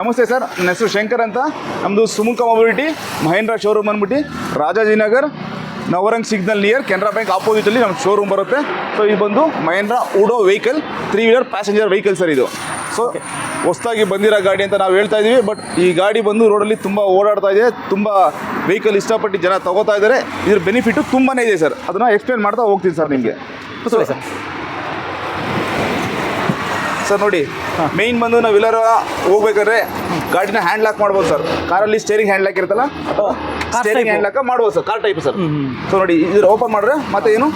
ನಮಸ್ತೆ ಸರ್, ನನ್ನ ಹೆಸರು ಶಂಕರ್ ಅಂತ. ನಮ್ಮದು ಸುಮುಖ ಮೊಬಿಲಿಟಿ ಮಹೇಂದ್ರ ಶೋರೂಮ್ ಅಂದ್ಬಿಟ್ಟು Rajajinagar Navrang signal near Canara bank ಆಪೋಸಿಟಲ್ಲಿ ನಮ್ಮ ಶೋರೂಮ್ ಬರುತ್ತೆ. ಸೊ ಇದು ಬಂದು ಮಹೇಂದ್ರ ಉಡೋ vehicle 3 wheeler passenger vehicle sir ಇದು. ಸೊ ಹೊಸದಾಗಿ ಬಂದಿರೋ ಗಾಡಿ ಅಂತ ನಾವು ಹೇಳ್ತಾ ಇದ್ದೀವಿ. ಬಟ್ ಈ ಗಾಡಿ ಬಂದು ರೋಡಲ್ಲಿ ತುಂಬ ಓಡಾಡ್ತಾ ಇದೆ, ತುಂಬ ವೆಹಿಕಲ್ ಇಷ್ಟಪಟ್ಟು ಜನ ತಗೋತಾ ಇದ್ದಾರೆ. ಇದ್ರ ಬೆನಿಫಿಟ್ಟು ತುಂಬಾ ಇದೆ ಸರ್, ಅದನ್ನು ಎಕ್ಸ್ಪ್ಲೇನ್ ಮಾಡ್ತಾ ಹೋಗ್ತೀನಿ ಸರ್ ನಿಮಗೆ. ಸರ್ ನೋಡಿ, ಮೇಯ್ನ್ ಬಂದು ನಾವು ಎಲ್ಲರ ಹೋಗ್ಬೇಕಾದ್ರೆ ಗಾಡಿನ ಹ್ಯಾಂಡ್ ಲಾಕ್ ಮಾಡ್ಬೋದು ಸರ್. ಕಾರಲ್ಲಿ ಸ್ಟೇರಿಂಗ್ ಹ್ಯಾಂಡ್ ಲಾಕ್ ಇರುತ್ತಲ್ಲ, ಸ್ಟೇರಿಂಗ್ ಹ್ಯಾಂಡ್ ಲಾಕ್ ಮಾಡ್ಬೋದು sir, car type sir. So ನೋಡಿ, ಇದ್ರ ಓಪನ್ ಮಾಡಿದ್ರೆ ಮತ್ತೆ ಏನು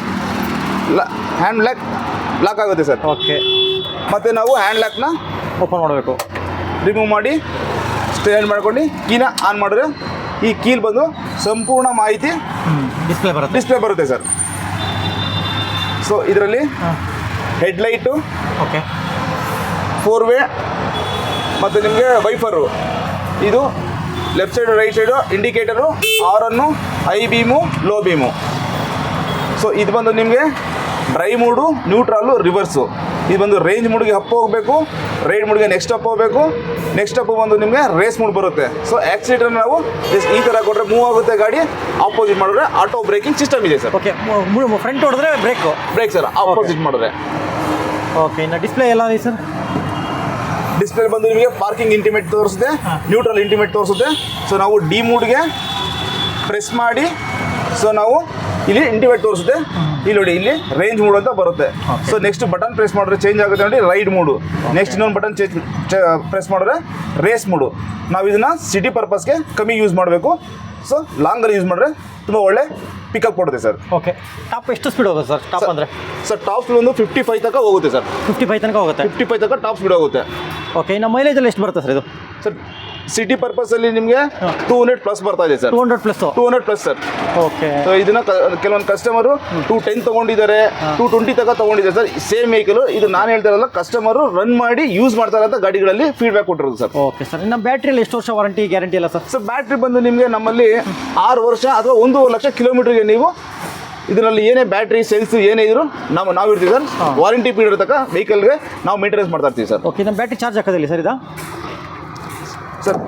ಹ್ಯಾಂಡ್ ಲಾಕ್ ಆಗುತ್ತೆ ಸರ್. ಓಕೆ, ಮತ್ತೆ ನಾವು ಹ್ಯಾಂಡ್ ಲಾಕ್ನ ಓಪನ್ ಮಾಡಬೇಕು, ರಿಮೂವ್ ಮಾಡಿ ಸ್ಟೇರಿಂಗ್ ಮಾಡ್ಕೊಂಡು ಕೀನ ಆನ್ ಮಾಡಿದ್ರೆ ಈ ಕೀಲ್ ಬಂದು ಸಂಪೂರ್ಣ ಮಾಹಿತಿ ಡಿಸ್ಪ್ಲೇ ಬರುತ್ತೆ ಸರ್. ಸೊ ಇದರಲ್ಲಿ ಹೆಡ್ಲೈಟು, ಓಕೆ, 4 ವೇ ಮತ್ತು ನಿಮಗೆ ವೈಫರು, ಇದು left side right side indicator, ಆರನ್ನು, high beam, low beam. So ಇದು ಬಂದು ನಿಮಗೆ ಡ್ರೈ ಮೂಡು, ನ್ಯೂಟ್ರಲ್ಲು, ರಿವರ್ಸು. ಇದು ಬಂದು ರೇಂಜ್ ಮೂಡ್ಗೆ ಅಪ್ ಹೋಗಬೇಕು, ರೈಡ್ ಮೂಡ್ಗೆ ನೆಕ್ಸ್ಟ್ ಅಪ್ ಹೋಗಬೇಕು. ನೆಕ್ಸ್ಟ್ ಅಪ್ ಬಂದು ನಿಮಗೆ ರೇಸ್ ಮೂಡ್ ಬರುತ್ತೆ. ಸೊ ಆಕ್ಸಿಲೇಟರ್ ನಾವು ಈ ಥರ ಕೊಟ್ಟರೆ ಮೂವ್ ಆಗುತ್ತೆ ಗಾಡಿ. ಆಪೋಸಿಟ್ ಮಾಡಿದ್ರೆ ಆಟೋ ಬ್ರೇಕಿಂಗ್ ಸಿಸ್ಟಮ್ ಇದೆ ಸರ್. ಓಕೆ, ಫ್ರಂಟ್ ಹೊಡೆದ್ರೆ ಬ್ರೇಕ್ ಸರ್, ಆಪೋಸಿಟ್ ಮಾಡಿದ್ರೆ. ಓಕೆ, ಇನ್ನು ಡಿಸ್ಪ್ಲೇ ಎಲ್ಲ ಇದೆ ಸರ್. ಡಿಸ್ಪ್ಲೇ ಬಂದು ನಿಮಗೆ ಪಾರ್ಕಿಂಗ್ ಇಂಟಿಮೇಟ್ ತೋರಿಸುತ್ತೆ, ನ್ಯೂಟ್ರಲ್ ಇಂಟಿಮೇಟ್ ತೋರಿಸುತ್ತೆ. ಸೊ ನಾವು ಡಿ ಮೂಡ್ಗೆ ಪ್ರೆಸ್ ಮಾಡಿ, ಸೊ ನಾವು ಇಲ್ಲಿ ಇಂಟಿಮೇಟ್ ತೋರಿಸುತ್ತೆ. ಇಲ್ಲಿ ನೋಡಿ, ಇಲ್ಲಿ ರೇಂಜ್ ಮೂಡ್ ಅಂತ ಬರುತ್ತೆ. ಸೊ ನೆಕ್ಸ್ಟ್ ಬಟನ್ ಪ್ರೆಸ್ ಮಾಡಿದ್ರೆ ಚೇಂಜ್ ಆಗುತ್ತೆ ನೋಡಿ, ರೈಡ್ ಮೂಡು. ನೆಕ್ಸ್ಟ್ ಇನ್ನೊಂದು ಬಟನ್ ಪ್ರೆಸ್ ಮಾಡಿದ್ರೆ ರೇಸ್ ಮೂಡು. ನಾವು ಇದನ್ನು ಸಿಟಿ ಪರ್ಪಸ್ಗೆ ಕಮ್ಮಿ ಯೂಸ್ ಮಾಡಬೇಕು. ಸೊ ಲಾಂಗಲ್ಲಿ ಯೂಸ್ ಮಾಡಿದ್ರೆ ತುಂಬ ಒಳ್ಳೆ ಪಿಕಪ್ ಕೊಡುತ್ತೆ ಸರ್. ಓಕೆ, ಟಾಪ್ ಎಷ್ಟು ಸ್ಪೀಡ್ ಹೋಗುತ್ತೆ ಸರ್? ಟಾಪ್ ಅಂದರೆ ಸರ್ ಟಾಪ್ ಸ್ಪೀಡ್ ಒಂದು 55 ತನಕ ಹೋಗುತ್ತೆ ಸರ್. 55 ತನಕ ಹೋಗುತ್ತೆ. 55 ತನಕ ಟಾಪ್ ಸ್ಪೀಡ್ ಹೋಗುತ್ತೆ. ಓಕೆ, ಇನ್ನು ಮೈಲೇಜಲ್ಲಿ ಎಷ್ಟು ಬರುತ್ತೆ ಸರ್ ಇದು? ಸರ್ ಸಿಟಿ ಪರ್ಪಸಲ್ಲಿ ನಿಮಗೆ 200+ ಬರ್ತಾ ಇದೆ ಸರ್. 200+ ಸರ್. ಓಕೆ, ಸೊ ಇದನ್ನ ಕೆಲವೊಂದು ಕಸ್ಟಮರು 210 ತೊಗೊಂಡಿದ್ದಾರೆ, 220 ತನಕ ತೊಗೊಂಡಿದ್ದಾರೆ ಸರ್. ಸೇಮ್ ವೆಹಿಕಲ್ ಇದು. ನಾನು ಹೇಳ್ತಾ ಇರಲ್ಲ, ಕಸ್ಟಮರು ರನ್ ಮಾಡಿ ಯೂಸ್ ಮಾಡ್ತಾರೆ ಅಂತ ಗಾಡಿಗಳಲ್ಲಿ ಫೀಡ್ಬ್ಯಾಕ್ ಕೊಟ್ಟಿರೋದು ಸರ್. ಓಕೆ ಸರ್, ಇನ್ನು ಬ್ಯಾಟ್ರಿಯಲ್ಲಿ ಎಷ್ಟು ವರ್ಷ ವಾರಂಟಿ ಗ್ಯಾರಂಟಿ ಇಲ್ಲ ಸರ್? ಸರ್ ಬ್ಯಾಟ್ರಿ ಬಂದು ನಿಮಗೆ ನಮ್ಮಲ್ಲಿ 6 ವರ್ಷ ಅಥವಾ 1.5 ಲಕ್ಷ ಕಿಲೋಮೀಟರ್ಗೆ ನೀವು ಇದರಲ್ಲಿ ಏನೇ ಬ್ಯಾಟ್ರಿ ಸೆಲ್ಸ್ ಏನೇ ಇದ್ರು ನಾವು ಇರ್ತೀವಿ ಸರ್. ವಾರಂಟಿ ಪೀರಿಯಡ್ ತನಕ ವೆಹಿಕಲ್ಗೆ ನಾವು ಮೇಂಟೆನೆನ್ಸ್ ಮಾಡ್ತಾ ಇರ್ತೀವಿ ಸರ್. ಓಕೆ, ನಮ್ಮ ಬ್ಯಾಟ್ರಿ ಚಾರ್ಜ್ ಹಾಕೋದಿಲ್ಲ ಸರ್ ಇದು? ಸರ್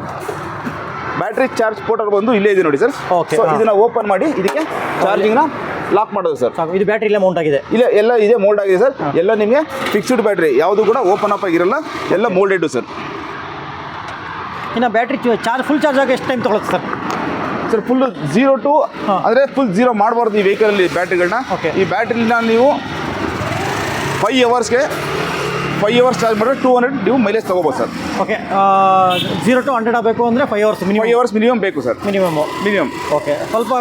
ಬ್ಯಾಟ್ರಿ ಚಾರ್ಜ್ ಪೋರ್ಟರ್ ಬಂದು ಇಲ್ಲೇ ಇದೆ ನೋಡಿ ಸರ್. ಓಕೆ, ಇದನ್ನ ಓಪನ್ ಮಾಡಿ ಇದಕ್ಕೆ ಚಾರ್ಜಿಂಗ್ನ ಲಾಕ್ ಮಾಡೋದು ಸರ್. ಇದು ಬ್ಯಾಟ್ರಿ ಇಲ್ಲ ಮೌಂಟ್ ಆಗಿದೆ? ಇಲ್ಲ, ಎಲ್ಲ ಇದೆ, ಮೋಲ್ಡ್ ಆಗಿದೆ ಸರ್. ಎಲ್ಲ ನಿಮಗೆ ಫಿಕ್ಸ್ಡ್ ಬ್ಯಾಟ್ರಿ, ಯಾವುದು ಕೂಡ ಓಪನ್ ಅಪ್ ಆಗಿರಲ್ಲ, ಎಲ್ಲ ಮೋಲ್ಡೆಡ್ ಸರ್. ಇನ್ನು ಬ್ಯಾಟ್ರಿ ಫುಲ್ ಚಾರ್ಜ್ ಆಗಿ ಎಷ್ಟು ಟೈಮ್ ತೊಗೊಳುತ್ತೆ ಸರ್? ಸರ್ ಫುಲ್ 0 to ಅಂದರೆ ಫುಲ್ 0 ಮಾಡಬಾರ್ದು ಈ ವೆಹಿಕಲಲ್ಲಿ ಬ್ಯಾಟ್ರಿಗಳನ್ನ. ಓಕೆ, ಈ ಬ್ಯಾಟ್ರಿನ ನೀವು 5 ಅವರ್ಸ್ ಚಾರ್ಜ್ ಮಾಡಿದ್ರೆ 200 ನೀವು ಮೈಲೇಜ್ ತೊಗೋಬೋದು ಸರ್. ಓಕೆ, 0 to 100 ಆಗಬೇಕು ಅಂದರೆ 5 ಅವರ್ಸ್ ಮಿನಿಮಮ್ ಬೇಕು ಸರ್. ಮಿನಿಮಮ್. ಓಕೆ, ಸ್ವಲ್ಪ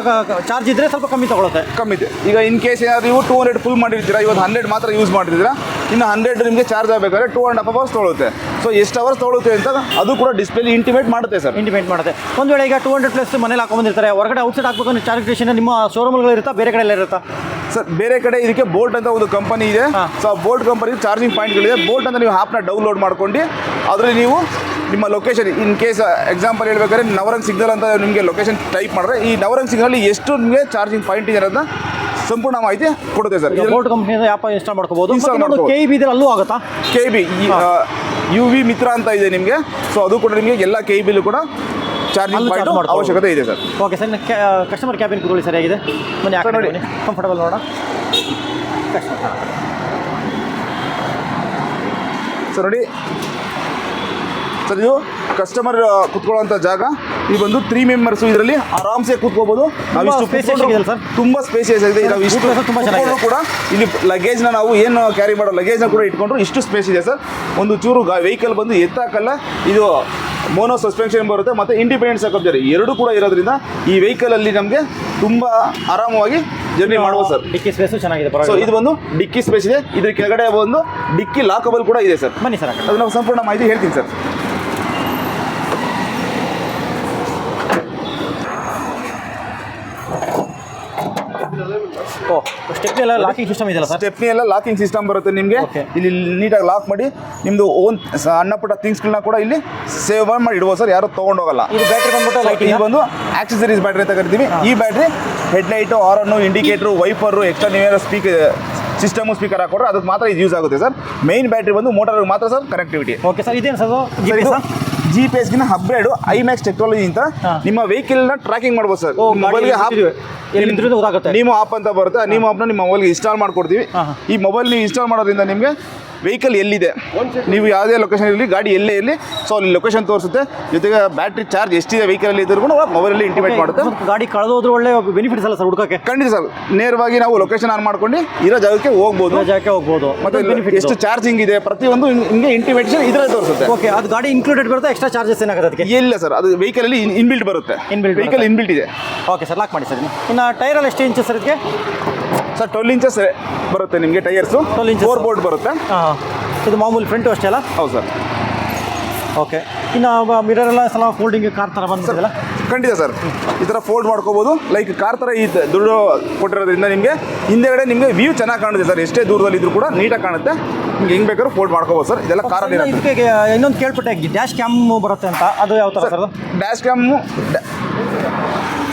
ಚಾರ್ಜ್ ಇದ್ದರೆ ಸ್ವಲ್ಪ ಕಮ್ಮಿ ತೊಗೊಳುತ್ತೆ. ಕಮ್ಮಿ ಇದೆ. ಈಗ ಇನ್ ಕೇಸ್ ಏನಾದರೂ ನೀವು 200 ಫುಲ್ ಮಾಡಿರ್ತೀರಾ, ಇವತ್ತು 100 ಮಾತ್ರ ಯೂಸ್ ಮಾಡಿರ್ತೀರಾ, ಇನ್ನು 100 ನಿಮಗೆ ಚಾರ್ಜ್ ಆಗಬೇಕಾದ್ರೆ 2.5 ಅವರ್ಸ್ ತೊಗೊಳುತ್ತೆ. ಸೊ ಎಷ್ಟು ಅವರ್ಸ್ ತೊಗೊಳುತ್ತೆ ಅಂತ ಅದು ಕೂಡ ಡಿಸ್ಪ್ಲೇಲಿ ಇಂಟಿಮೇಟ್ ಮಾಡುತ್ತೆ ಸರ್. ಒಂದು ವೇಳೆ ಈಗ 200+ ಮನೇಲಿ ಹಾಕೊಂಡ್ಬಂದಿರ್ತಾರೆ, ಹೊರಗಡೆ ಔಟ್ಸೈಡ್ ಹಾಕಬೇಕು ಅಂದ್ರೆ ಚಾರ್ಜ್ ಸ್ಟೇಷನ್ ನಿಮ್ಮ ಶೋರೂಮ್ಗಳು ಇರುತ್ತಾ, ಬೇರೆ ಕಡೆ ಎಲ್ಲ ಇರುತ್ತಾ ಸರ್? ಬೇರೆ ಕಡೆ ಇದಕ್ಕೆ ಬೋಲ್ಟ್ ಅಂತ ಒಂದು ಕಂಪನಿ ಇದೆ. ಸೊ ಆ ಬೋಲ್ಟ್ ಕಂಪನಿ ಚಾರ್ಜಿಂಗ್ ಪಾಯಿಂಟ್ಗಳಿದೆ. ಬೋಲ್ಟ್ ಅಂತ ನೀವು ಆ್ಯಪ್ನ ಡೌನ್ಲೋಡ್ ಮಾಡ್ಕೊಂಡು ಅದರಲ್ಲಿ ನೀವು ನಿಮ್ಮ ಲೊಕೇಶನ್, ಇನ್ ಕೇಸ್ ಎಕ್ಸಾಂಪಲ್ ಹೇಳ್ಬೇಕಾದ್ರೆ ನವರಂಗ್ ಸಿಗ್ನಲ್ ಅಂತ ನಿಮಗೆ ಲೊಕೇಶನ್ ಟೈಪ್ ಮಾಡಿದ್ರೆ ಈ ನವರಂಗ್ ಸಿಗ್ನಲ್ಲಿ ಎಷ್ಟು ನಿಮಗೆ ಚಾರ್ಜಿಂಗ್ ಪಾಯಿಂಟ್ ಇದೆ ಅನ್ನೋದನ್ನ ಸಂಪೂರ್ಣ ಮಾಹಿತಿ ಕೊಡುತ್ತೆ ಸರ್. ಬೋಲ್ಟ್ ಕಂಪ್ನಿಯಿಂದ ಆ್ಯಪ್ ಇನ್ಸ್ಟಾಲ್ ಮಾಡ್ಕೋಬೋದು. KB ಇದೆ, ಅಲ್ಲೂ ಆಗುತ್ತಾ? KB UV ಮಿತ್ರ ಅಂತ ಇದೆ ನಿಮಗೆ. ಸೊ ಅದು ಕೂಡ ನಿಮಗೆ ಎಲ್ಲ KBಲೂ ಕೂಡ ಚಾರ್ಜಿಂಗ್ ಪಾಯಿಂಟ್ ಅವಶ್ಯಕತೆ ಇದೆ sir. Okay sir, customer cabin ಕೂತ್ಕೊಳ್ಳಿ, ಸರಿಯಾಗಿದೆ. ಬನ್ನಿ, ನೋಡಿ ಕಂಫರ್ಟಬಲ್ ನೋಡೋಣ ಸರ್. ನೋಡಿ ಸರ್, ಇದು ಕಸ್ಟಮರ್ ಕುತ್ಕೊಳ್ಳುವಂಥ ಜಾಗ. ಇದು ಬಂದು 3 ಮೆಂಬರ್ಸು ಇದರಲ್ಲಿ ಆರಾಮ್ಸೆ ಕೂತ್ಕೋಬೋದು. ನಾವು ಇಷ್ಟು ಸರ್, ತುಂಬ ಸ್ಪೇಸಿಯಸ್ ಆಗಿದೆ. ನಾವು ಇಷ್ಟು ಕೂಡ ಇಲ್ಲಿ ಲಗೇಜ್ನ ನಾವು ಏನು ಕ್ಯಾರಿ ಮಾಡೋ ಲಗೇಜ್ನ ಕೂಡ ಇಟ್ಕೊಂಡ್ರು ಇಷ್ಟು ಸ್ಪೇಸ್ ಇದೆ ಸರ್. ಒಂದು ಚೂರು ವೆಹಿಕಲ್ ಬಂದು ಎತ್ತಾಕಲ್ಲ. ಇದು ಮೋನೋ ಸಸ್ಪೆನ್ಷನ್ ಬರುತ್ತೆ ಮತ್ತು ಇಂಡಿಪೆಂಡೆಂಟ್ ಸೆಕ್ಯೂರ್ ಎರಡೂ ಕೂಡ ಇರೋದ್ರಿಂದ ಈ ವೆಹಿಕಲಲ್ಲಿ ನಮಗೆ ತುಂಬ ಆರಾಮವಾಗಿ ಜರ್ನಿ ಮಾಡ್ಬೋದು ಸರ್. ಡಿಕ್ಕಿ ಸ್ಪೇಸು ಚೆನ್ನಾಗಿದೆ. ಸೊ ಇದು ಒಂದು ಡಿಕ್ಕಿ ಸ್ಪೇಸ್ ಇದೆ. ಇದ್ರ ಕೆಳಗಡೆ ಒಂದು ಡಿಕ್ಕಿ ಲಾಕಬಲ್ ಕೂಡ ಇದೆ ಸರ್. ಬನ್ನಿ ಸರ್, ಅದು ನಾವು ಸಂಪೂರ್ಣ ಮಾಹಿತಿ ಹೇಳ್ತೀನಿ ಸರ್. ಸ್ಟೆಪ್ನಿ ಎಲ್ಲ ಲಾಕಿಂಗ್ ಸಿಸ್ಟಮ್ ಇದೆಯಲ್ಲ ಸರ್? ಸ್ಟೆಪ್ನಿ ಎಲ್ಲ ಲಾಕಿಂಗ್ ಸಿಸ್ಟಮ್ ಬರುತ್ತೆ ನಿಮಗೆ. ಇಲ್ಲಿ ನೀಟಾಗಿ ಲಾಕ್ ಮಾಡಿ ನಿಮ್ಮದು ಓನ್ ಸಣ್ಣ ಪುಟ್ಟ ಥಿಂಗ್ಸ್ಗಳನ್ನ ಕೂಡ ಇಲ್ಲಿ ಸೇವ್ ಮಾಡಿ ಇಡ್ಬೋದು ಸರ್. ಯಾರು ತೊಗೊಂಡೋಗಲ್ಲ. ಇದು ಬ್ಯಾಟ್ರಿ ಬಂದ್ಬಿಟ್ಟು ಲೈಟಿಂಗ್, ಇದು ಬಂದು ಆಕ್ಸೆಸರೀಸ್ ಬ್ಯಾಟ್ರಿ ಅಂತ ಕರಿತೀವಿ. ಈ battery headlight, horn, indicator, wiper, extra ನೀವೇನೋ ಸಿಸ್ಟಮು ಸ್ಪೀಕರ್ ಹಾಕೊಟ್ರೆ ಅದಕ್ಕೆ ಮಾತ್ರ ಇದು ಯೂಸ್ ಆಗುತ್ತೆ ಸರ್. ಮೇನ್ ಬ್ಯಾಟ್ರಿ ಬಂದು ಮೋಟರ್ಗೆ ಮಾತ್ರ ಸರ್ ಕನೆಕ್ಟಿವಿಟಿ. ಓಕೆ ಸರ್, ಇದೇನು ಸರ್ GPS-ಗಿನ ಅಪ್ಗ್ರೇಡು ಐಮ್ಯಾಕ್ಸ್ ಟೆಕ್ನಾಲಜಿ ಅಂತ ನಿಮ್ಮ ವೆಹಿಕಲ್ನ ಟ್ರ್ಯಾಕಿಂಗ್ ಮಾಡ್ಬೋದು ಸರ್. ಮೊಬೈಲ್ಗೆ ಎಲ್ಲಿಂದ್ರೂ ಗೊತ್ತಾಗುತ್ತೆ. ನೀವು ಆಪ್ ಅಂತ ಬರುತ್ತೆ, ನೀವು ಆಪ್ನ ನಿಮ್ಮ ಮೊಬೈಲ್ಗೆ ಇನ್ಸ್ಟಾಲ್ ಮಾಡ್ಕೊಡ್ತೀವಿ. ಈ ಮೊಬೈಲ್ ನೀವು ಇನ್ಸ್ಟಾಲ್ ಮಾಡೋದ್ರಿಂದ ನಿಮಗೆ ವೆಹಿಕಲ್ ಎಲ್ಲಿದೆ, ನೀವು ಯಾವುದೇ ಲೊಕೇಶನ್ ಇರಲಿ, ಗಾಡಿ ಎಲ್ಲೇ ಇರಲಿ, ಸೊ ಅಲ್ಲಿ ಲೊಕೇಶನ್ ತೋರಿಸುತ್ತೆ. ಜೊತೆಗೆ ಬ್ಯಾಟ್ರಿ ಚಾರ್ಜ್ ಎಷ್ಟಿದೆ ವೆಹಿಕಲ್ ಇದ್ರೂ ಕೂಡ ಮೊಬೈಲಲ್ಲಿ ಇಂಟಿಮೇಟ್ ಮಾಡುತ್ತೆ. ಗಾಡಿ ಕಳೆದೋದ್ರೆ ಒಳ್ಳೆ ಬೆನಿಫಿಟ್ಸ್ ಅಲ್ಲ ಸರ್ ಹುಡುಕಕ್ಕೆ? ಖಂಡಿತ ಸರ್, ನೇರವಾಗಿ ನಾವು ಲೊಕೇಶನ್ ಆನ್ ಮಾಡ್ಕೊಂಡು ಇರೋ ಜಾಗಕ್ಕೆ ಹೋಗ್ಬೋದು. ಮತ್ತೆ ಎಷ್ಟು ಚಾರ್ಜಿಂಗ್ ಇದೆ ಪ್ರತಿಯೊಂದು ಹಿಂಗೆ ಇಂಟಿಮೇಷನ್ ಇದರಲ್ಲಿ ತೋರಿಸುತ್ತೆ. ಓಕೆ, ಅದು ಗಾಡಿ ಇನ್ಕ್ಲೂಡೆಡ್ ಬರುತ್ತೆ, ಎಕ್ಸ್ಟ್ರಾ ಚಾರ್ಜಸ್ ಏನಾಗುತ್ತೆ ಅದಕ್ಕೆ? ಇಲ್ಲ ಸರ್, ಅದು ವೆಹಿಕಲಲ್ಲಿ ಇನ್ಬಿಲ್ಟ್ ಬರುತ್ತೆ. ವೆಹಿಕಲ್ ಇನ್ಬಿಲ್ಟ್ ಇದೆ. ಓಕೆ ಸರ್, ಲಾಕ್ ಮಾಡಿ ಸರ್. ಇನ್ನು ಟೈರಲ್ಲಿ ಎಷ್ಟು ಇಂಚಸ್ ಸರ್ ಇದಕ್ಕೆ? ಸರ್ 12 ಇಂಚಸ್ ಬರುತ್ತೆ ನಿಮಗೆ ಟೈರ್ಸು. 12 ಇಂಚಸ್ 4 ಬೋರ್ಡ್ ಬರುತ್ತೆ. ಇದು ಮಾಮೂಲಿ ಫ್ರಂಟು ಅಷ್ಟೇ ಅಲ್ಲ? ಹೌದು ಸರ್. ಓಕೆ, ಇನ್ನು ಮಿರರ್ ಎಲ್ಲ ಸಲ ಫೋಲ್ಡಿಂಗ್ ಕಾರ್ ಥರ ಬಂದಿದೆಯಲ್ಲ? ಖಂಡಿತ ಸರ್, ಈ ಥರ ಫೋಲ್ಡ್ ಮಾಡ್ಕೋಬೋದು. ಲೈಕ್ ಕಾರ್ ಥರ ಈ ದುಡ್ಡು ಕೊಟ್ಟಿರೋದ್ರಿಂದ ನಿಮಗೆ ಹಿಂದೆಗಡೆ ನಿಮಗೆ ವ್ಯೂ ಚೆನ್ನಾಗಿ ಕಾಣುತ್ತೆ ಸರ್. ಎಷ್ಟೇ ದೂರದಲ್ಲಿ ಇದ್ರೂ ಕೂಡ ನೀಟಾಗಿ ಕಾಣುತ್ತೆ. ನಿಮ್ಗೆ ಹೆಂಗೆ ಬೇಕಾದ್ರೂ ಫೋಲ್ಡ್ ಮಾಡ್ಕೋಬೋದು ಸರ್. ಇದೆಲ್ಲ ಕಾರಲ್ಲಿ ಇದಕ್ಕೆ ಇನ್ನೊಂದು ಕೇಳ್ಪಟ್ಟೆ, ಡ್ಯಾಶ್ ಕ್ಯಾಮ್ ಬರುತ್ತೆ ಅಂತ, ಅದು ಯಾವ ಥರ ಸರ್? ಡ್ಯಾಶ್ ಕ್ಯಾಮು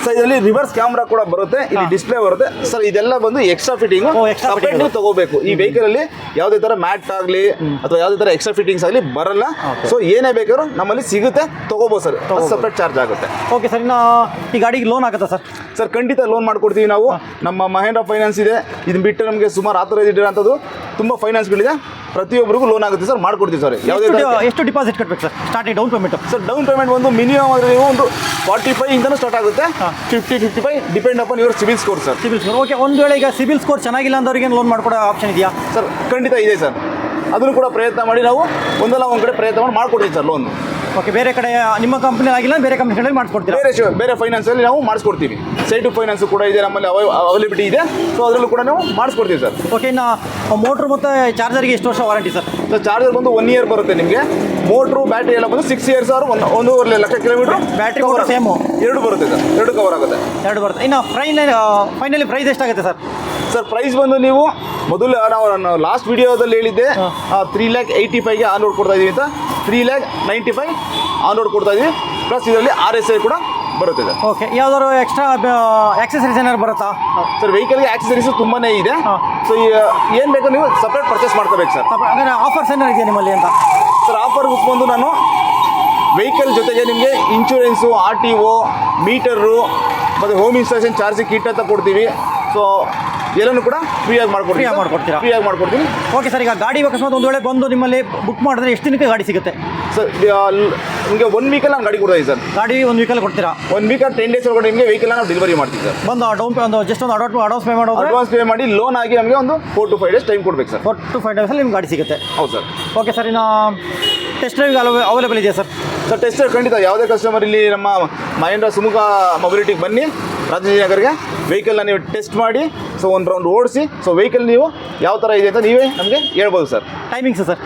ಸರ್, ಇದರಲ್ಲಿ ರಿವರ್ಸ್ ಕ್ಯಾಮ್ರಾ ಕೂಡ ಬರುತ್ತೆ, ಇಲ್ಲಿ ಡಿಸ್ಪ್ಲೇ ಬರುತ್ತೆ ಸರ್. ಇದೆಲ್ಲ ಬಂದು ಎಕ್ಸ್ಟ್ರಾ ಫಿಟ್ಟಿಂಗ್ ಸಪ್ರೇಟ್ ನೀವು ತಗೋಬೇಕು. ಈ ವೆಹಿಕಲ್ ಅಲ್ಲಿ ಯಾವುದೇ ಥರ ಮ್ಯಾಟ್ ಆಗಲಿ ಅಥವಾ ಯಾವುದೇ ಥರ ಎಕ್ಸ್ಟ್ರಾ ಫಿಟ್ಟಿಂಗ್ಸ್ ಆಗಲಿ ಬರಲ್ಲ. ಸೊ ಏನೇ ಬೇಕಾದ್ರೂ ನಮ್ಮಲ್ಲಿ ಸಿಗುತ್ತೆ, ತಗೋಬೋದು ಸರ್. ಸಪ್ರೇಟ್ ಚಾರ್ಜ್ ಆಗುತ್ತೆ. ಓಕೆ ಸರ್, ಇನ್ನು ಈ ಗಾಡಿಗೆ ಲೋನ್ ಆಗುತ್ತಾ ಸರ್? ಸರ್ ಖಂಡಿತ ಲೋನ್ ಮಾಡ್ಕೊಡ್ತೀವಿ ನಾವು. ನಮ್ಮ ಮಹೇಂದ್ರ ಫೈನಾನ್ಸ್ ಇದೆ. ಇದನ್ನ ಬಿಟ್ಟು ನಮಗೆ ಸುಮಾರು ಆಥರೈಸ್ ಇಟ್ಟಿರೋಂಥದ್ದು ತುಂಬ ಫೈನಾನ್ಸ್ಗಳಿದೆ. ಪ್ರತಿಯೊಬ್ಬರಿಗೂ ಲೋನ್ ಆಗುತ್ತೆ ಸರ್, ಮಾಡ್ಕೊಡ್ತೀವಿ ಸರ್. ಯಾವುದೇ ಎಷ್ಟು ಡಿಪಾಸಿಟ್ ಕಟ್ಟಬೇಕು sir starting down payment? Sir down payment ಒಂದು ಮಿನಿಮಮ್ ಅಂದರೆ ನೀವು ಒಂದು 45 ಇಂದನೂ ಸ್ಟಾರ್ಟ್ ಆಗುತ್ತೆ. 50-55 depend upon your CIBIL score sir. CIBIL score. Okay, ಒಂದು ವೇಳೆ ಈಗ ಸಿಬಿಲ್ ಸ್ಕೋರ್ ಚೆನ್ನಾಗಿಲ್ಲ ಅಂದವ್ರಿಗೆ ಲೋನ್ ಮಾಡ್ಕೊಡೋ ಆಪ್ಷನ್ ಇದೆಯಾ ಸರ್? ಖಂಡಿತ ಇದೆ ಸರ್. ಅದನ್ನು ಕೂಡ ಪ್ರಯತ್ನ ಮಾಡಿ ನಾವು ಒಂದಲ್ಲ ಒಂದು ಕಡೆ ಪ್ರಯತ್ನ ಮಾಡಿ ಮಾಡ್ಕೊಡ್ತೀವಿ ಸರ್ ಲೋನ್. ಓಕೆ, ಬೇರೆ ಕಡೆ ನಿಮ್ಮ ಕಂಪ್ನಿ ಆಗಿಲ್ಲ, ಬೇರೆ ಕಂಪ್ನಿಗಳಲ್ಲಿ ಮಾಡಿಸ್ಕೊಡ್ತೀರಾ? ಬೇರೆ ಫೈನಾನ್ಸಲ್ಲಿ ನಾವು ಮಾಡಿಸ್ಕೊಡ್ತೀವಿ. ಸೈಟು ಫೈನಾನ್ಸು ಕೂಡ ಇದೆ ನಮ್ಮಲ್ಲಿ, ಅವೈಲಬಿಲಿಟಿ ಇದೆ. ಸೊ ಅದರಲ್ಲೂ ಕೂಡ ನಾವು ಮಾಡಿಸ್ಕೊಡ್ತೀವಿ ಸರ್. ಓಕೆ, ಇನ್ನು ಮೋಟ್ರ್ ಮತ್ತು ಚಾರ್ಜರ್ಗೆ ಎಷ್ಟು ವರ್ಷ ವಾರಂಟಿ ಸರ್? ಸರ್ ಚಾರ್ಜರ್ ಬಂದು 1 ಇಯರ್ ಬರುತ್ತೆ ನಿಮಗೆ. ಮೋಟ್ರು ಬ್ಯಾಟ್ರಿ ಎಲ್ಲ ಬಂದು 6 years or 1.5 lakh kilometre. Battery ಕೂಡ ಸೇಮು? 2 ಬರುತ್ತೆ ಸರ್, 2 ಕವರ್ ಆಗುತ್ತೆ. 2 ಬರುತ್ತೆ. ಇನ್ನು ಫೈನಲಿ ಪ್ರೈಸ್ ಎಷ್ಟಾಗುತ್ತೆ ಸರ್? ಸರ್ ಪ್ರೈಸ್ ಬಂದು ನೀವು ಮೊದಲು ನಾವು ಲಾಸ್ಟ್ ವಿಡಿಯೋದಲ್ಲಿ ಹೇಳಿದ್ದೆ 3,85,000ಗೆ ಆನ್ ರೋಡ್ ಕೊಡ್ತಾ ಇದೀವಿ ಅಂತ. 3,95,000 ಆನ್ ರೋಡ್ ಕೊಡ್ತಾ ಇದೀವಿ. ಪ್ಲಸ್ ಇದರಲ್ಲಿ RSI ಕೂಡ ಬರುತ್ತೆ ಸರ್. ಓಕೆ, ಯಾವ್ದಾದ್ರು ಎಕ್ಸ್ಟ್ರಾ ಆಕ್ಸೆಸರೀಸ್ ಏನಾದ್ರು ಬರುತ್ತಾ ಸರ್? ವೆಹಿಕಲ್ಗೆ ಆಕ್ಸೆಸರೀಸ್ ತುಂಬಾನೇ ಇದೆ. ಸೊ ಏನು ಬೇಕು ನೀವು ಸಪ್ರೇಟ್ ಪರ್ಚೇಸ್ ಮಾಡ್ಕೋಬೇಕು ಸರ್. ಅಂದರೆ ಆಫರ್ಸ್ ಏನಾರು ಇದೆಯಾ ನಿಮ್ಮಲ್ಲಿ ಅಂತ? ಸರ್ ಆಫರ್ ಬಂದು ನಾನು ವೆಹಿಕಲ್ ಜೊತೆಗೆ ನಿಮಗೆ ಇನ್ಶೂರೆನ್ಸು, RTO, ಮೀಟರು ಮತ್ತು ಹೋಮ್ ಇನ್ಸ್ಟಾಲೇಷನ್ ಚಾರ್ಜ್ ಕಿಟ್ ಅಂತ ಕೊಡ್ತೀವಿ. ಸೊ ಎಲ್ಲನೂ ಕೂಡ ಫ್ರೀಯಾಗಿ ಮಾಡ್ಕೊಡ್ತೀನಿ. ಓಕೆ ಸರ್, ಈಗ ಗಾಡಿ ಅಕಸ್ಮಾತ್ ಒಂದು ವೇಳೆ ಬಂದು ನಿಮ್ಮಲ್ಲಿ ಬುಕ್ ಮಾಡಿದ್ರೆ ಎಷ್ಟು ದಿನಕ್ಕೆ ಗಾಡಿ ಸಿಗುತ್ತೆ ಸರ್? ನಿಮಗೆ 1 ವೀಕಲ್ಲಿ ನಾನು ಗಾಡಿ ಕೊಡ್ತೀವಿ ಸರ್. ಗಾಡಿ 1 ವೀಕಲ್ಲಿ ಕೊಡ್ತೀರಾ? 1 ವೀಕ್ 10 ಡೇಸ್ ಒಳಗಡೆ ನಿಮಗೆ ವೆಹಿಕಲ್ನ ನಾವು ಡೆಲಿವರಿ ಮಾಡ್ತೀವಿ ಸರ್. ಬಂದು ಜಸ್ಟ್ ಒಂದು ಅಡ್ವಾನ್ಸ್ ಪೇ ಮಾಡೋದು? ಅಡ್ವಾನ್ಸ್ ಪೇ ಮಾಡಿ ಲೋನ್ ಆಗಿ ನಮಗೆ ಒಂದು 4 to 5 ಡೇಸ್ ಟೈಮ್ ಕೊಡ್ಬೇಕು ಸರ್. 4 to 5 ಡೇಸಲ್ಲಿ ನಿಮ್ಗೆ ಗಾಡಿ ಸಿಗುತ್ತೆ? ಹೌದು ಸರ್. ಓಕೆ ಸರ್, ಇನ್ನು ಟೆಸ್ಟ್ ಡ್ರೈವ್ ಅವೈಲೇಬಲ್ ಇದೆಯಾ ಸರ್? ಸರ್ ಟೆಸ್ಟ್ ಡ್ರೈವ್ ಖಂಡಿತ. ಯಾವುದೇ ಕಸ್ಟಮರ್ ಇಲ್ಲಿ ನಮ್ಮ ಮಹೇಂದ್ರ ಸುಮುಖ ಮೊಬಿಲಿಟಿಗೆ ಬನ್ನಿ, ರಾಜಾಜಿನಗರ್ಗೆ. ವೆಹಿಕಲ್ನ ನೀವು ಟೆಸ್ಟ್ ಮಾಡಿ, ಸೊ ಒಂದು ರೌಂಡ್ ಓಡಿಸಿ, ಸೊ ವೆಹಿಕಲ್ ನೀವು ಯಾವ ಥರ ಇದೆ ಅಂತ ನೀವೇ ನಮಗೆ ಹೇಳ್ಬೋದು ಸರ್. Timings sir?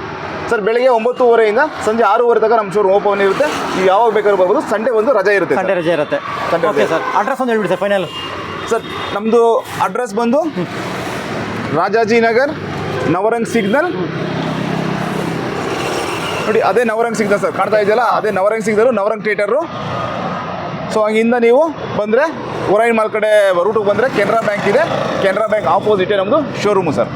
ಸರ್ ಬೆಳಗ್ಗೆ 9:30 ಸಂಜೆ 6:30 ತನಕ ನಮ್ಮ ಶೋರೂಮ್ ಓಪನ್ ಇರುತ್ತೆ. ನೀವು ಯಾವಾಗ ಬೇಕಾದ್ರೂ ಬರ್ಬೋದು. ಸಂಡೇ ಒಂದು ರಜೆ ಇರುತ್ತೆ. ಸಂಡೇ ರಜೆ ಇರುತ್ತೆ. ಓಕೆ ಸರ್, ಅಡ್ರೆಸ್ ಒಂದು ಹೇಳ್ಬಿಡಿ ಸರ್ ಫೈನಲ್. ಸರ್ ನಮ್ಮದು ಅಡ್ರೆಸ್ ಬಂದು ರಾಜಾಜಿನಗರ್, ನವರಂಗ್ ಸಿಗ್ನಲ್ ನೋಡಿ. ಅದೇ ನವರಂಗ್ ಸಿಗ್ನಲ್ ಸರ್, ಕಾಣ್ತಾ ಇದೆಯಲ್ಲ, ಅದೇ Navrang signal, Navrang theatre. So ಹಂಗಿಂದ ನೀವು ಬಂದರೆ ಒರೈನ್ ಮಾಲ್ ಕಡೆ ರೂಟಿಗೆ ಬಂದರೆ ಕೆನರಾ ಬ್ಯಾಂಕ್ ಇದೆ. ಕೆನರಾ ಬ್ಯಾಂಕ್ ಆಪೋಸಿಟೇ ನಮ್ಮದು ಶೋರೂಮು ಸರ್.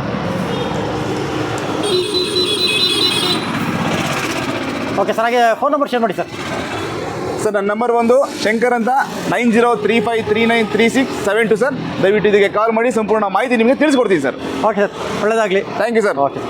ಓಕೆ ಸರ್, ಹಾಗೆ ಫೋನ್ ನಂಬರ್ ಶೇರ್ ಮಾಡಿ ಸರ್. ಸರ್ ನನ್ನ ನಂಬರ್ ಒಂದು ಶಂಕರ್ ಅಂತ, 9035393672 ಸರ್. ದಯವಿಟ್ಟು ಇದಕ್ಕೆ ಕಾಲ್ ಮಾಡಿ ಸಂಪೂರ್ಣ ಮಾಹಿತಿ ನಿಮಗೆ ತಿಳಿಸ್ಕೊಡ್ತೀನಿ ಸರ್. ಓಕೆ ಸರ್, ಒಳ್ಳೆಯದಾಗಲಿ. Thank you sir. ಓಕೆ.